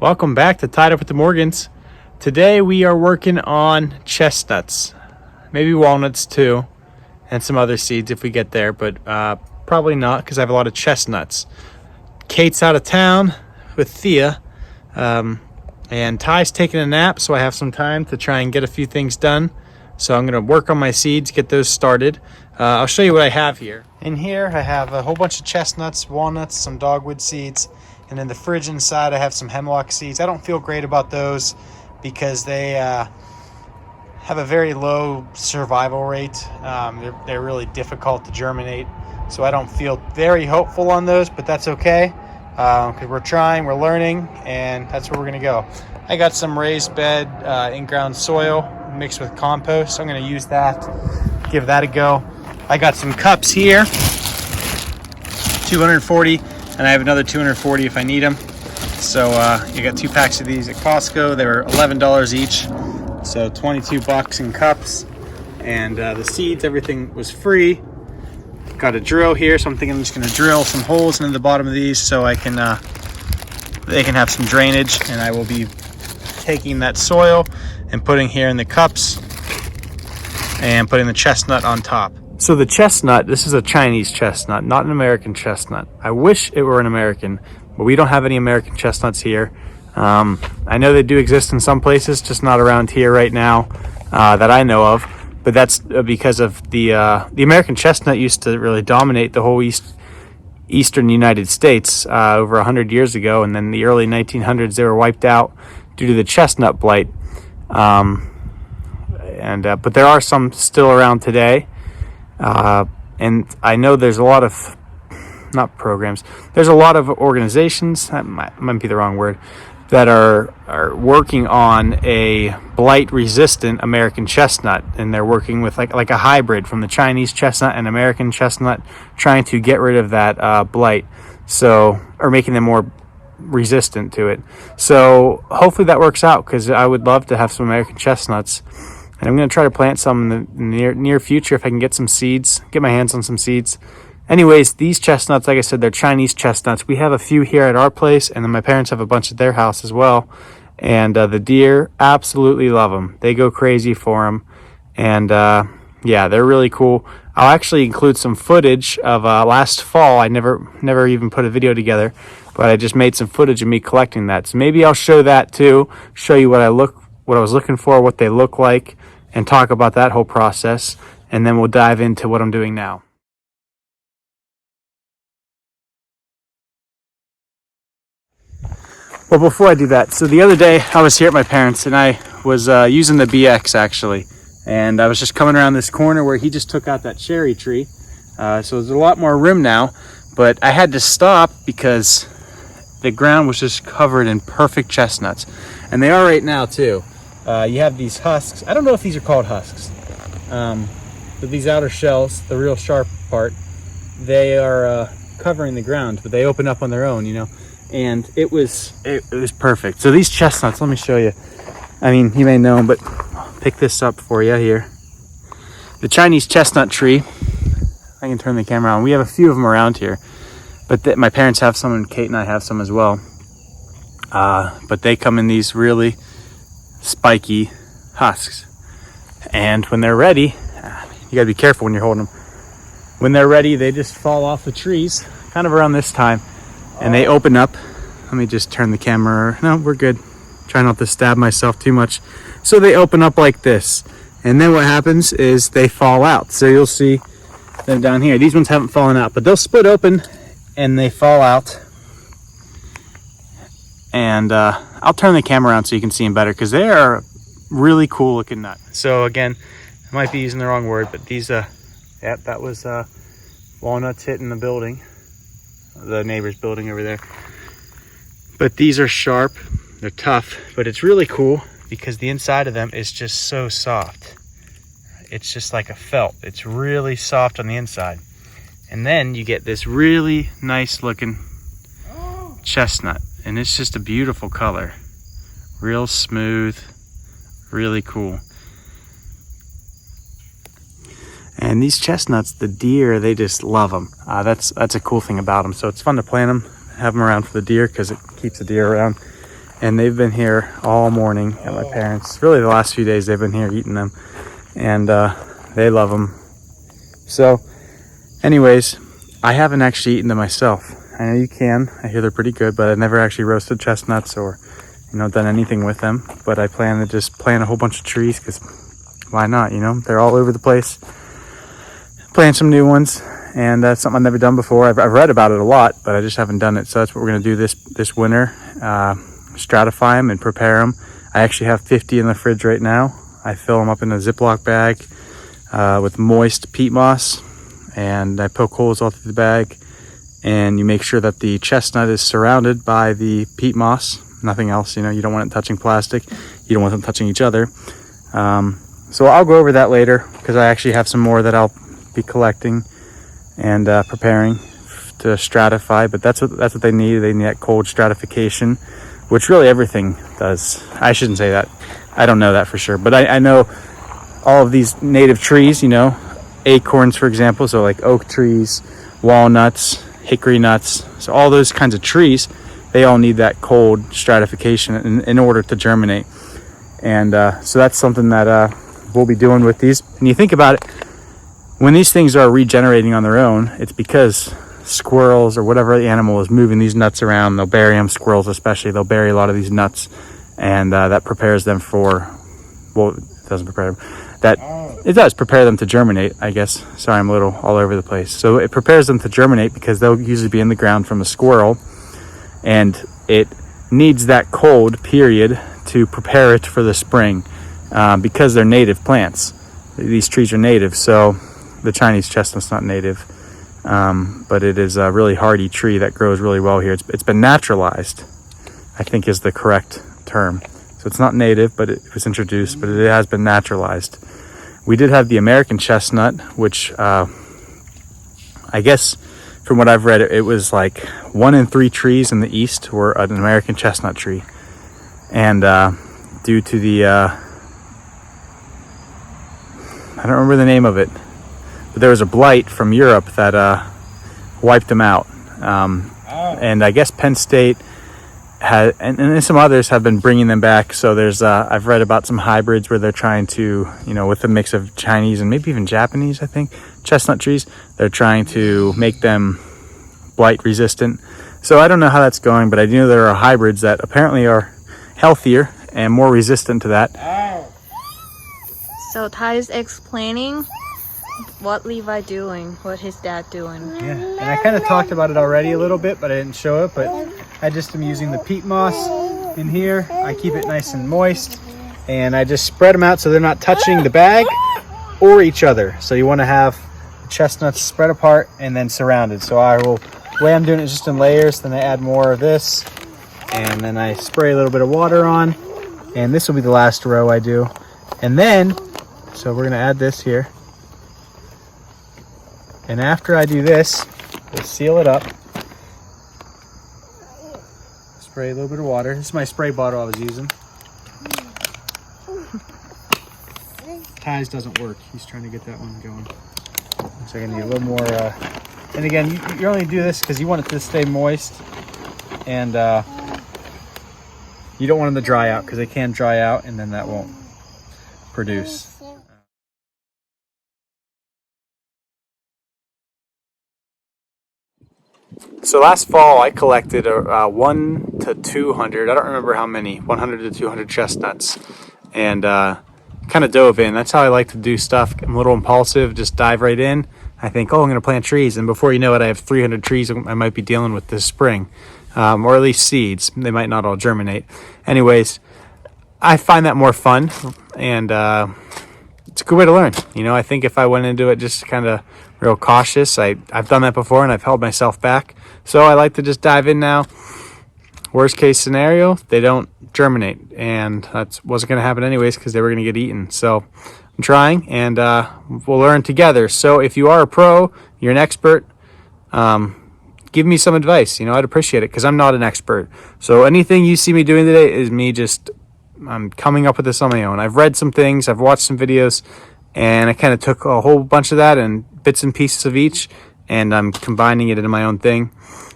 Welcome back to Tied Up with the Morgans. Today we are working on chestnuts, maybe walnuts too, and some other seeds if we get there, but probably not because I have a lot of chestnuts. Kate's out of town with Thea, and Ty's taking a nap, so I have some time to try and get a few things done. So I'm going to work on my seeds, get those started. I'll show you what I have here. In here I have a whole bunch of chestnuts, walnuts, some dogwood seeds. And in the fridge inside, I have some hemlock seeds. I don't feel great about those because they have a very low survival rate. They're really difficult to germinate. So I don't feel very hopeful on those, but that's okay. Because we're trying, we're learning, and that's where we're going to go. I got some raised bed in-ground soil mixed with compost. So I'm going to use that, give that a go. I got some cups here, 240. And I have another 240 if I need them. So you got 2 packs of these at Costco. They were $11 each, so 22 bucks in cups. And the seeds, everything was free. Got a drill here, so I'm thinking I'm just going to drill some holes into the bottom of these so I can they can have some drainage. And I will be taking that soil and putting here in the cups and putting the chestnut on top. So the chestnut, this is a Chinese chestnut, not an American chestnut. I wish it were an American, but we don't have any American chestnuts here. I know they do exist in some places, just not around here right now that I know of. But that's because of the American chestnut used to really dominate the whole eastern United States over 100 years ago. And then in the early 1900s, they were wiped out due to the chestnut blight. But there are some still around today. And I know there's a lot of, not programs, there's a lot of organizations, that might be the wrong word, that are working on a blight-resistant American chestnut. And they're working with like a hybrid from the Chinese chestnut and American chestnut, trying to get rid of that blight, so, or making them more resistant to it. So hopefully that works out, because I would love to have some American chestnuts. And I'm going to try to plant some in the near future if I can get some seeds, get my hands on some seeds. Anyways, these chestnuts, like I said, they're Chinese chestnuts. We have a few here at our place, and then my parents have a bunch at their house as well. And the deer absolutely love them. They go crazy for them. And yeah, they're really cool. I'll actually include some footage of last fall. I never even put a video together, but I just made some footage of me collecting that. So maybe I'll show that too, show you what I was looking for, what they look like, and talk about that whole process, and then we'll dive into what I'm doing now. Well, before I do that, so the other day I was here at my parents' and I was using the BX actually, and I was just coming around this corner where he just took out that cherry tree. So there's a lot more room now, but I had to stop because the ground was just covered in perfect chestnuts, and they are right now too. You have these husks. I don't know if these are called husks, but these outer shells, the real sharp part, they are covering the ground, but they open up on their own, you know. And it was perfect. So these chestnuts, let me show you. I mean, you may know them, but I'll pick this up for you here. The Chinese chestnut tree. I can turn the camera on. We have a few of them around here, but my parents have some, and Kate and I have some as well. But they come in these really spiky husks, and when they're ready, you gotta be careful when you're holding them. When they're ready, they just fall off the trees kind of around this time, and they open up. Let me just turn the camera. No, we're good. Try not to stab myself too much. So they open up like this, and then what happens is they fall out. So you'll see them down here. These ones haven't fallen out, but they'll split open and they fall out. And I'll turn the camera around so you can see them better, because they are really cool looking nut. So again, I might be using the wrong word, but these, yeah, that was walnuts hitting the building, the neighbor's building over there. But these are sharp, they're tough, but it's really cool because the inside of them is just so soft. It's just like a felt. It's really soft on the inside. And then you get this really nice looking chestnut. And it's just a beautiful color. Real smooth, really cool. And these chestnuts, the deer, they just love them. That's a cool thing about them. So it's fun to plant them, have them around for the deer, because it keeps the deer around. and they've been here all morning at my parents'. Really, the last few days they've been here eating them, and they love them. So anyways, I haven't actually eaten them myself. I know you can. I hear they're pretty good, but I've never actually roasted chestnuts or, done anything with them. But I plan to just plant a whole bunch of trees, because why not? They're all over the place. Plant some new ones, and that's something I've never done before. I've read about it a lot, but I just haven't done it. So that's what we're going to do this winter. Stratify them and prepare them. I actually have 50 in the fridge right now. I fill them up in a Ziploc bag with moist peat moss, and I poke holes all through the bag, and you make sure that the chestnut is surrounded by the peat moss, nothing else. You don't want it touching plastic, you don't want them touching each other. So I'll go over that later, because I actually have some more that I'll be collecting and preparing to stratify. But that's what they need. They need that cold stratification, which really everything does. I shouldn't say that, I don't know that for sure, but I know all of these native trees, acorns, for example, so like oak trees, walnuts, hickory nuts, so all those kinds of trees, they all need that cold stratification in order to germinate. And so that's something that we'll be doing with these. And you think about it, when these things are regenerating on their own, it's because squirrels or whatever the animal is moving these nuts around. They'll bury them, squirrels especially, they'll bury a lot of these nuts, and that prepares them for, well, it doesn't prepare them, it does prepare them to germinate, I guess. Sorry, I'm a little all over the place. So it prepares them to germinate because they'll usually be in the ground from a squirrel, and it needs that cold period to prepare it for the spring, because they're native plants. These trees are native. So the Chinese chestnut's not native, but it is a really hardy tree that grows really well here. It's been naturalized, I think is the correct term. So it's not native, but it was introduced, but it has been naturalized. We did have the American chestnut, which I guess from what I've read, it was like 1 in 3 trees in the East were an American chestnut tree. And due to the, I don't remember the name of it, but there was a blight from Europe that wiped them out. And I guess Penn State had, and some others have been bringing them back. So there's, I've read about some hybrids where they're trying to, with a mix of Chinese and maybe even Japanese, I think, chestnut trees, they're trying to make them blight resistant. So I don't know how that's going, but I do know there are hybrids that apparently are healthier and more resistant to that. So Ty is explaining what Levi doing, what his dad doing. Yeah, and I kind of talked about it already a little bit, but I didn't show it. But I just am using the peat moss in here. I keep it nice and moist, and I just spread them out so they're not touching the bag or each other. So you want to have the chestnuts spread apart and then surrounded. So the way I'm doing it is just in layers. Then I add more of this, and then I spray a little bit of water on, and this will be the last row I do. And then, so we're gonna add this here. And after I do this, we'll seal it up. Spray a little bit of water. This is my spray bottle I was using. Ty's doesn't work. He's trying to get that one going. Looks like I need a little more. And again, you only do this because you want it to stay moist. And you don't want them to dry out, because they can dry out and then that won't produce. So last fall I collected 1 to 200, I don't remember how many, 100 to 200 chestnuts, and kind of dove in. That's how I like to do stuff. I'm a little impulsive, just dive right in. I think, oh, I'm going to plant trees, and before you know it, I have 300 trees I might be dealing with this spring, or at least seeds. They might not all germinate. Anyways, I find that more fun, and it's a good way to learn. I think if I went into it just kind of real cautious, I've done that before and I've held myself back. So I like to just dive in now. Worst case scenario, they don't germinate, and that wasn't going to happen anyways because they were going to get eaten. So I'm trying, and we'll learn together. So if you are a pro, you're an expert, give me some advice. I'd appreciate it, because I'm not an expert. So anything you see me doing today is me I'm coming up with this on my own. I've read some things, I've watched some videos, and I kind of took a whole bunch of that and bits and pieces of each, and I'm combining it into my own thing.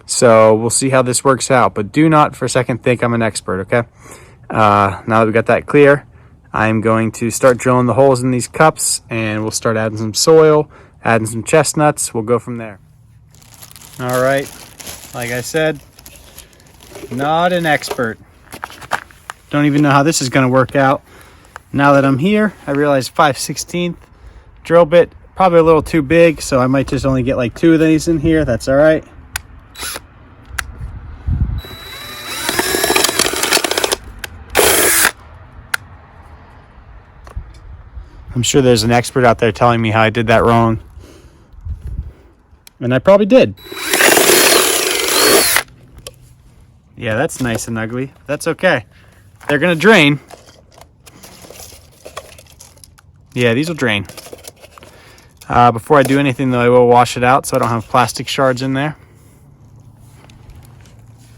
So we'll see how this works out, but do not for a second think I'm an expert, okay? Now that we got that clear, I'm going to start drilling the holes in these cups, and we'll start adding some soil, adding some chestnuts. We'll go from there. All right, like I said, not an expert. Don't even know how this is going to work out. Now that I'm here, I realize 5/16 drill bit, probably a little too big, so I might just only get like 2 of these in here. That's all right. I'm sure there's an expert out there telling me how I did that wrong. And I probably did. Yeah, that's nice and ugly. That's okay. They're gonna drain. Yeah, these will drain. Before I do anything though, I will wash it out so I don't have plastic shards in there.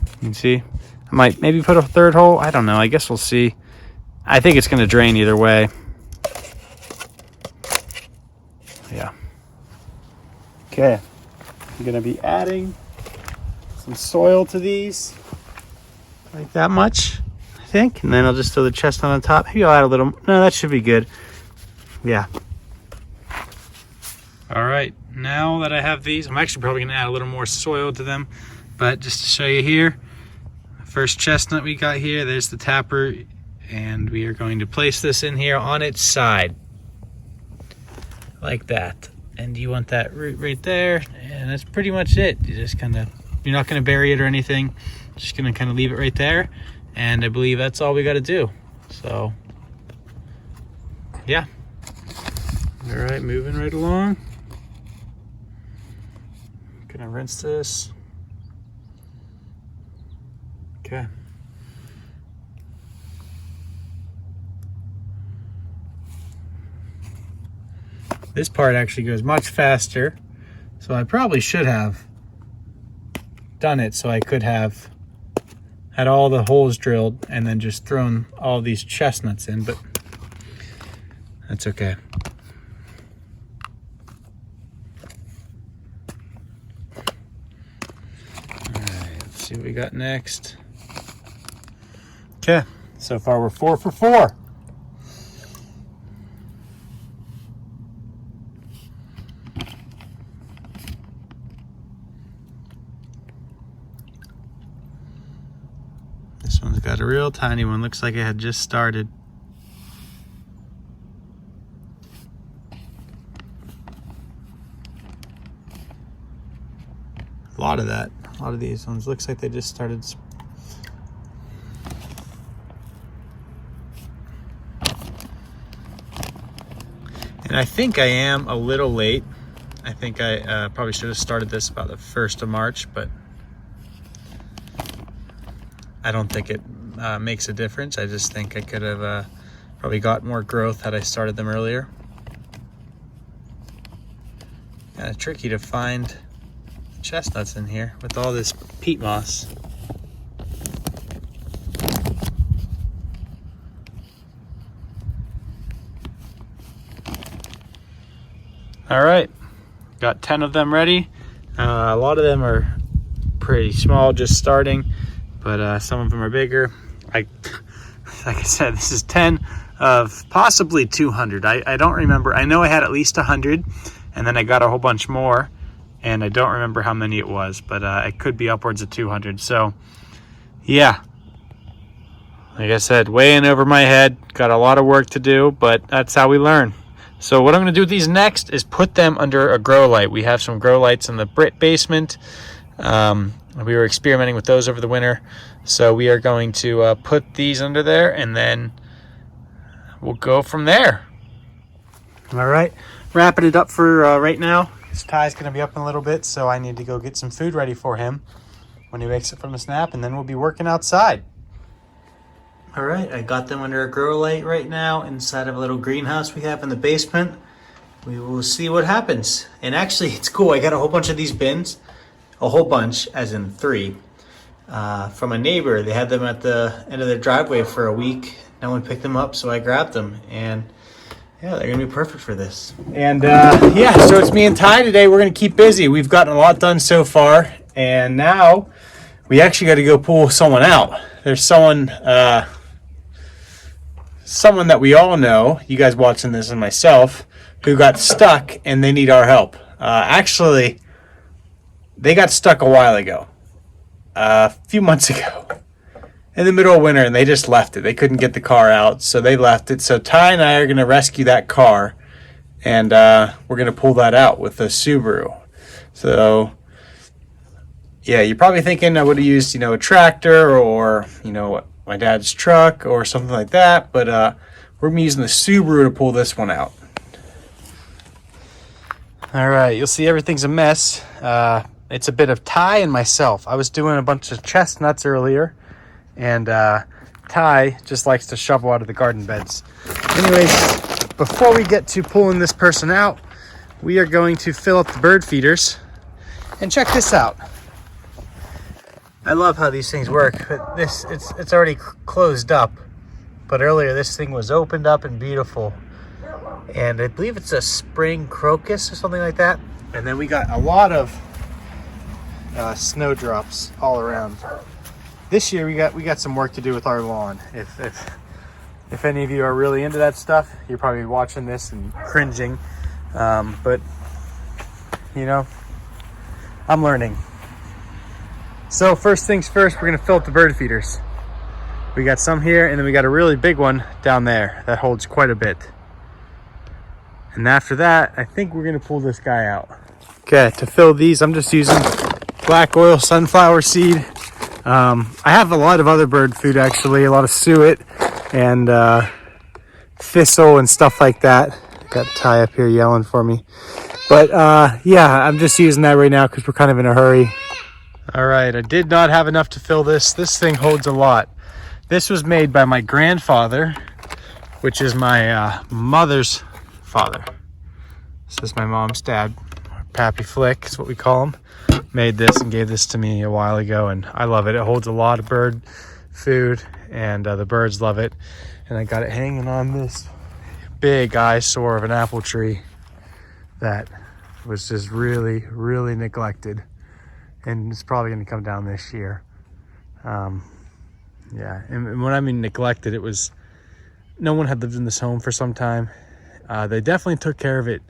You can see. I might maybe put a 3rd hole. I don't know. I guess we'll see. I think it's gonna drain either way. Yeah. Okay. I'm gonna be adding some soil to these. Like that much, I think. And then I'll just throw the chestnut on top. Maybe I'll add a little. No, that should be good. Yeah. All right. Now that I have these, I'm actually probably going to add a little more soil to them. But just to show you here, the first chestnut we got here, there's the tapper. And we are going to place this in here on its side. Like that. And you want that root right there. And that's pretty much it. You just kind of, you're not going to bury it or anything. Just gonna kind of leave it right there, and I believe that's all we got to do. So yeah. All right, moving right along. Gonna rinse this. Okay. This part actually goes much faster, so I probably should have done it so I could have had all the holes drilled and then just thrown all these chestnuts in, but that's okay. All right, let's see what we got next. Okay, so far we're 4 for 4. This one's got a real tiny one. Looks like it had just started. A lot of that. A lot of these ones. Looks like they just started. And I think I am a little late. I think I probably should have started this about the 1st of March, but I don't think it makes a difference. I just think I could have probably got more growth had I started them earlier. Kind of tricky to find chestnuts in here with all this peat moss. All right, got 10 of them ready. A lot of them are pretty small, just starting. But some of them are bigger. Like I said, this is 10 of possibly 200. I don't remember. I know I had at least 100, and then I got a whole bunch more, and I don't remember how many it was, but it could be upwards of 200. So, yeah. Like I said, way in over my head. Got a lot of work to do, but that's how we learn. So what I'm going to do with these next is put them under a grow light. We have some grow lights in the basement. We were experimenting with those over the winter, so we are going to put these under there, and then we'll go from there. All right, wrapping it up for right now. Ty's going to be up in a little bit, so I need to go get some food ready for him when he wakes up from his nap, and then we'll be working outside. All right, I got them under a grow light right now inside of a little greenhouse we have in the basement. We will see what happens. And actually, it's cool. I got a whole bunch of these bins. A whole bunch, as in 3, from a neighbor. They had them at the end of their driveway for a week. No one picked them up, so I grabbed them. And yeah, they're gonna be perfect for this. And yeah, so it's me and Ty today. We're gonna keep busy. We've gotten a lot done so far, And now we actually got to go pull someone out. There's someone that we all know, you guys watching this and myself, who got stuck and they need our help. Actually, they got stuck a while ago, a few months ago, in the middle of winter, and they just left it. They couldn't get the car out, so they left it. So Ty and I are going to rescue that car, and we're going to pull that out with a Subaru. So, yeah, you're probably thinking I would have used, a tractor or, my dad's truck or something like that, but we're going to be using the Subaru to pull this one out. All right, you'll see everything's a mess. It's a bit of Ty and myself. I was doing a bunch of chestnuts earlier, and Ty just likes to shovel out of the garden beds. Anyways, before we get to pulling this person out, we are going to fill up the bird feeders. And check this out. I love how these things work, but it's already closed up. But earlier this thing was opened up and beautiful. And I believe it's a spring crocus or something like that. And then we got a lot of snowdrops all around. This year we got some work to do with our lawn. If any of you are really into that stuff, you're probably watching this and cringing. But I'm learning. So first things first, we're gonna fill up the bird feeders. We got some here, and then we got a really big one down there that holds quite a bit. And after that, I think we're gonna pull this guy out. Okay, to fill these, I'm just using black oil sunflower seed. I have a lot of other bird food actually, a lot of suet and thistle and stuff like that. Got Ty up here yelling for me. But yeah, I'm just using that right now because we're kind of in a hurry. All right, I did not have enough to fill this. This thing holds a lot. This was made by my grandfather, which is my mother's father. This is my mom's dad. Pappy Flick is what we call him. Made this and gave this to me a while ago, and I love it. It holds a lot of bird food, and the birds love it. And I got it hanging on this big eyesore of an apple tree that was just really, really neglected. And it's probably going to come down this year. Yeah, and when I mean neglected, it was no one had lived in this home for some time. They definitely took care of it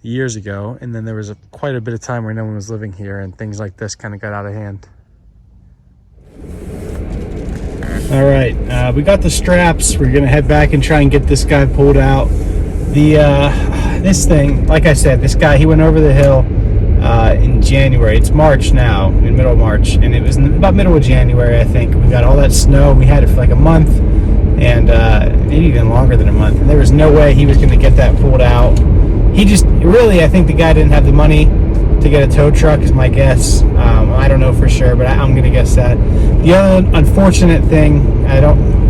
years ago, and then there was quite a bit of time where no one was living here, and things like this kind of got out of hand. All right, we got the straps. We're going to head back and try and get this guy pulled out. This thing, like I said, this guy, he went over the hill in January. It's March now, in middle of March, and it was about middle of January, I think. We got all that snow. We had it for like a month, and maybe even longer than a month. And there was no way he was going to get that pulled out. He just, really, I think the guy didn't have the money to get a tow truck, is my guess. I don't know for sure, but I'm going to guess that. The other unfortunate thing, I don't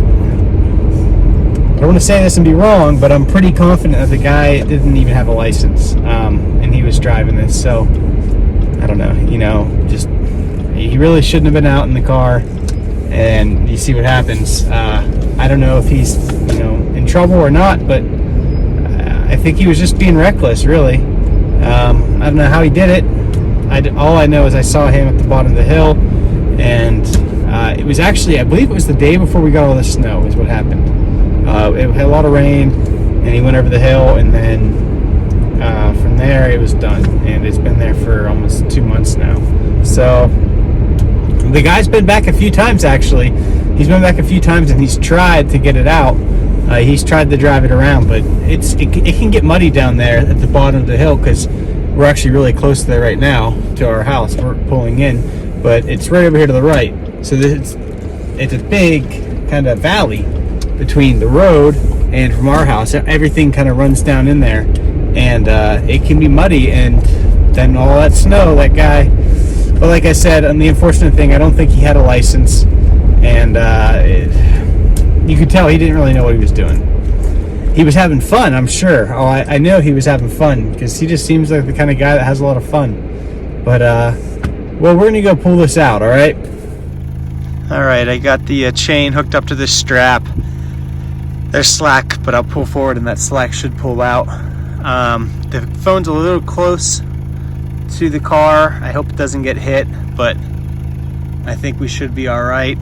want to say this and be wrong, but I'm pretty confident that the guy didn't even have a license, and he was driving this. So I don't know, just he really shouldn't have been out in the car, and you see what happens. I don't know if he's in trouble or not, but I think he was just being reckless, really. I don't know how he did it. All I know is I saw him at the bottom of the hill, and it was actually, I believe it was the day before we got all the snow is what happened. It had a lot of rain, and he went over the hill, and then from there it was done, and it's been there for almost 2 months now. So the guy's been back a few times, actually. He's been back a few times, and he's tried to get it out. He's tried to drive it around, but it can get muddy down there at the bottom of the hill, because we're actually really close to there right now, to our house. We're pulling in, but it's right over here to the right. So it's a big kind of valley between the road and from our house. Everything kind of runs down in there, and it can be muddy, and then all that snow, that guy. But like I said, and the unfortunate thing, I don't think he had a license, and you could tell he didn't really know what he was doing. He was having fun, I'm sure. Oh, I know he was having fun, because he just seems like the kind of guy that has a lot of fun. But well, we're gonna go pull this out. All right, I got the chain hooked up to this strap. There's slack, but I'll pull forward and that slack should pull out. The phone's a little close to the car. I hope it doesn't get hit, but I think we should be all right.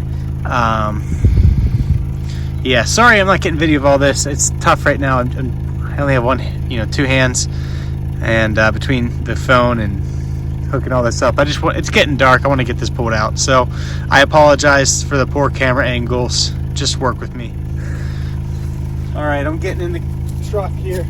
Yeah, sorry I'm not getting video of all this. It's tough right now. I only have one, two hands, and between the phone and hooking all this up, it's getting dark. I want to get this pulled out. So I apologize for the poor camera angles. Just work with me. All right, I'm getting in the truck here.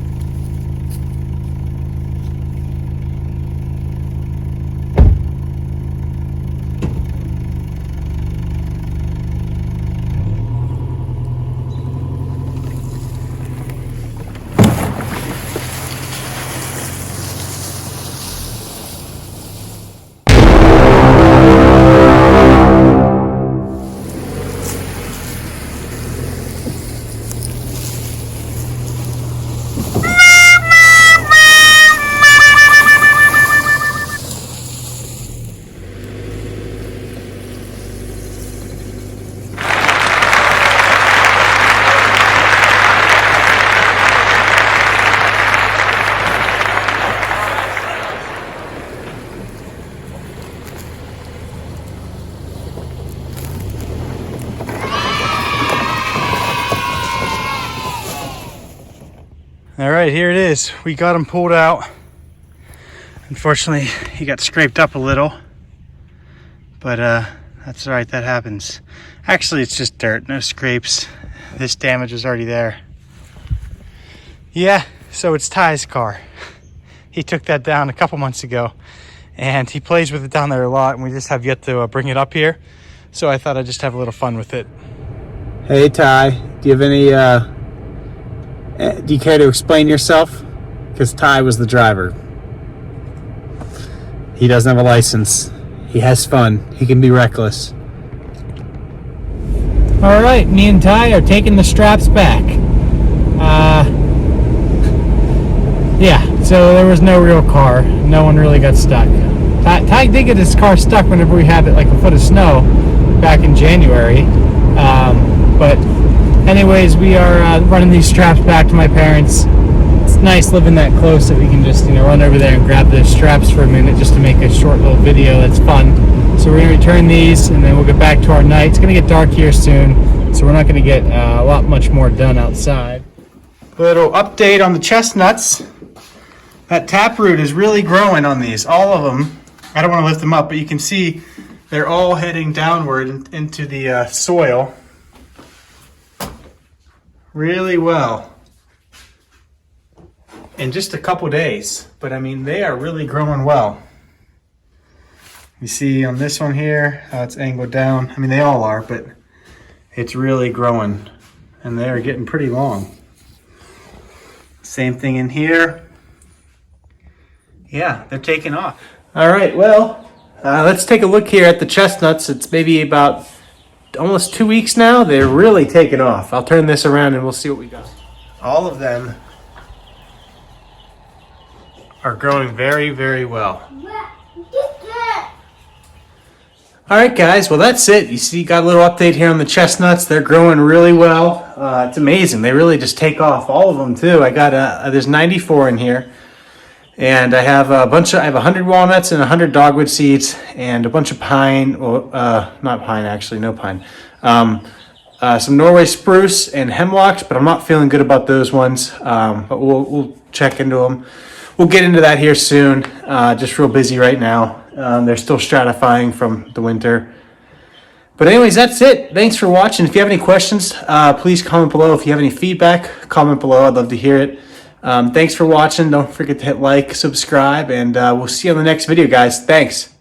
All right, here it is. We got him pulled out. Unfortunately, he got scraped up a little, but that's all right, that happens. Actually, it's just dirt, no scrapes. This damage was already there. Yeah, so it's Ty's car. He took that down a couple months ago, and he plays with it down there a lot, and we just have yet to bring it up here. So I thought I'd just have a little fun with it. Hey, Ty, do you have any do you care to explain yourself? Because Ty was the driver. He doesn't have a license. He has fun. He can be reckless. All right, me and Ty are taking the straps back. Yeah, so there was no real car. No one really got stuck. Ty did get his car stuck whenever we had like a foot of snow back in January. But anyways, we are running these straps back to my parents. It's nice living that close that we can just, run over there and grab the straps for a minute just to make a short little video that's fun. So we're going to return these, and then we'll get back to our night. It's going to get dark here soon, so we're not going to get a lot much more done outside. Little update on the chestnuts. That taproot is really growing on these, all of them. I don't want to lift them up, but you can see they're all heading downward into the soil really well in just a couple days. But I mean, they are really growing well. You see on this one here how it's angled down. I mean, they all are, but it's really growing, and they're getting pretty long. Same thing in here. Yeah, they're taking off. All right, well, let's take a look here at the chestnuts. It's maybe about almost 2 weeks now. They're really taking off. I'll turn this around and we'll see what we got. All of them are growing very, very well. All right, guys, well, that's it. You see, got a little update here on the chestnuts. They're growing really well. It's amazing. They really just take off. All of them, too. I got, there's 94 in here. And I have I have 100 walnuts and 100 dogwood seeds and a bunch of pine, well, not pine actually, no pine. Some Norway spruce and hemlocks, but I'm not feeling good about those ones. But we'll check into them. We'll get into that here soon. Just real busy right now. They're still stratifying from the winter. But anyways, that's it. Thanks for watching. If you have any questions, please comment below. If you have any feedback, comment below. I'd love to hear it. Thanks for watching. Don't forget to hit like, subscribe, and we'll see you on the next video, guys. Thanks.